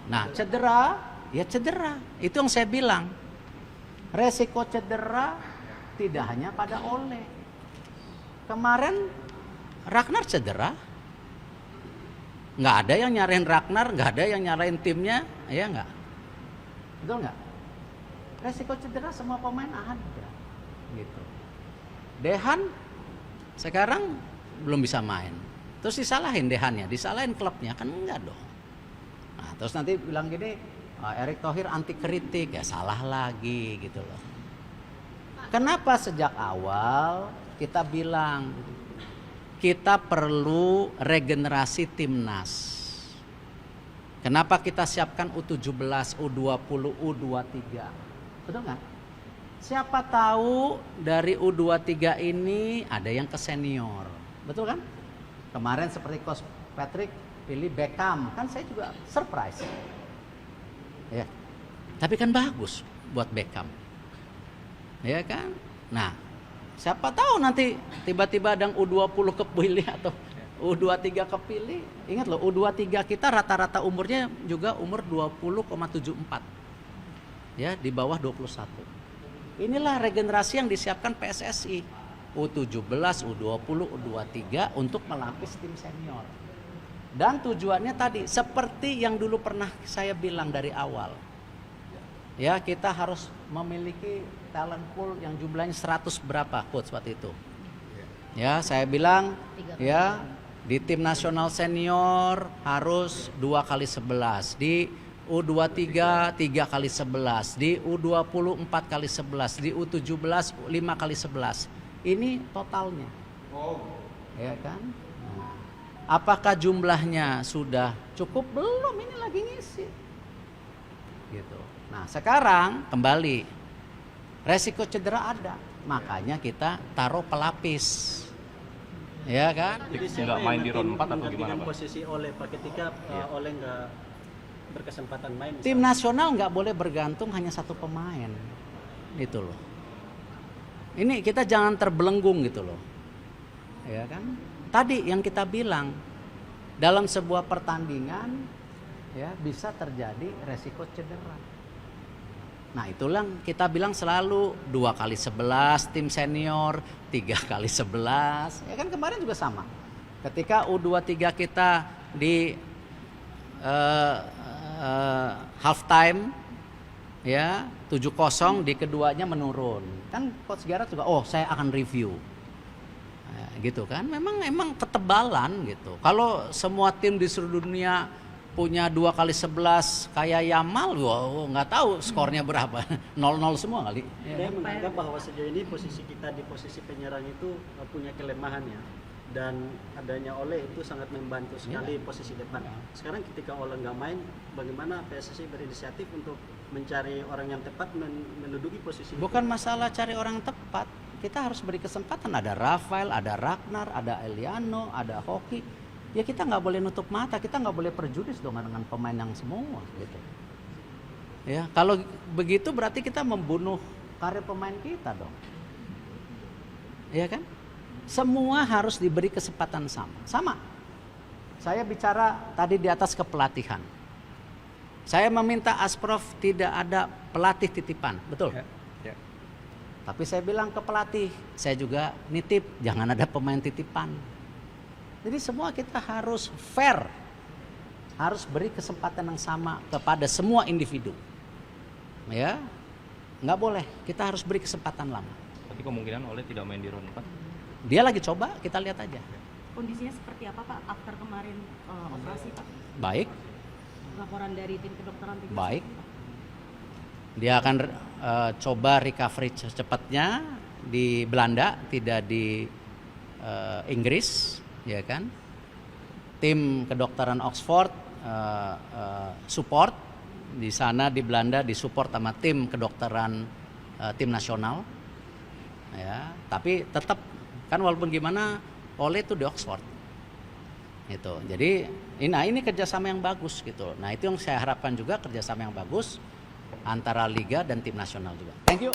Nah, cedera, ya cedera. Itu yang saya bilang. Resiko cedera tidak hanya pada Ole. Kemarin Ragnar cedera. Nggak ada yang nyarain Ragnar, nggak ada yang nyarain timnya, ya nggak? Betul nggak? Resiko cedera semua pemain ada, gitu. Dehan sekarang belum bisa main. Terus disalahin Dehannya, disalahin klubnya, kan enggak dong. Nah, terus nanti bilang gini, Erick Thohir anti kritik, ya salah lagi gitu loh. Kenapa sejak awal kita bilang kita perlu regenerasi timnas? Kenapa kita siapkan U17, U20, U23? Betul nggak? Siapa tahu dari U23 ini ada yang ke senior, betul kan? Kemarin seperti Coach Patrick pilih Beckham, kan saya juga surprise. Ya, tapi kan bagus buat Beckham, ya kan? Nah, siapa tahu nanti tiba-tiba ada yang U20 kepilih atau U23 kepilih. Ingat loh, U23 kita rata-rata umurnya juga umur 20,74. Ya, di bawah 21. Inilah regenerasi yang disiapkan PSSI. U17, U20, U23 untuk melapis tim senior. Dan tujuannya tadi seperti yang dulu pernah saya bilang dari awal. Ya, kita harus memiliki talent pool yang jumlahnya 100 berapa coach waktu itu. Ya, saya bilang ya di tim nasional senior harus 2 kali 11, di U23 3 kali 11, di U20 4 kali 11, di U17 5 kali 11. Ini totalnya. Ya kan? Nah, apakah jumlahnya sudah cukup? Belum, ini lagi ngisi. Gitu. Nah, sekarang kembali. Resiko cedera ada. Makanya kita taruh pelapis. Ya kan? Jadi nggak main di round 4 atau gimana, Pak? Posisi Ole Pak ketika Ole nggak berkesempatan main. Misalnya. Tim nasional nggak boleh bergantung hanya satu pemain. Itu loh. Ini kita jangan terbelenggung gitu loh. Ya kan? Tadi yang kita bilang dalam sebuah pertandingan ya bisa terjadi resiko cedera. Nah, itulah kita bilang selalu 2 kali 11 tim senior, 3 kali 11. Ya kan kemarin juga sama. Ketika U23 kita di halftime ya 7-0, di keduanya menurun. Kan Coach Gareth juga, oh saya akan review. Gitu kan, memang ketebalan gitu. Kalau semua tim di seluruh dunia punya 2 kali 11 kayak Yamal, wow, nggak tahu skornya berapa, 0-0 semua kali. Saya menganggap bahwa sejauh ini posisi kita di posisi penyerang itu punya kelemahan ya, dan adanya Ole itu sangat membantu sekali posisi depan. Sekarang ketika Ole nggak main, bagaimana PSSI berinisiatif untuk mencari orang yang tepat menduduki posisi? Bukan masalah cari orang tepat, kita harus beri kesempatan. Ada Rafael, ada Ragnar, ada Eliano, ada Hoki. Ya kita nggak boleh nutup mata, kita nggak boleh prejudis dong dengan pemain yang semua gitu. Ya kalau begitu berarti kita membunuh karir pemain kita dong. Ya kan? Semua harus diberi kesempatan sama. Saya bicara tadi di atas kepelatihan. Saya meminta Asprof tidak ada pelatih titipan, betul? Ya. Tapi saya bilang ke pelatih, saya juga nitip, jangan ada pemain titipan. Jadi semua kita harus fair, harus beri kesempatan yang sama kepada semua individu. Ya, nggak boleh, kita harus beri kesempatan lama. Berarti kemungkinan Ole tidak main di round 4? Dia lagi coba, kita lihat aja. Kondisinya seperti apa Pak after kemarin operasi Pak? Baik. Laporan dari tim kedokteran timnas? Baik. Dia akan coba recovery secepatnya di Belanda, tidak di Inggris, ya kan? Tim kedokteran Oxford support di sana di Belanda, disupport sama tim kedokteran tim nasional. Ya, tapi tetap kan walaupun gimana Ole itu di Oxford. Gitu. Jadi ini kerjasama yang bagus gitu. Nah itu yang saya harapkan juga, kerjasama yang bagus antara liga dan tim nasional juga. Thank you.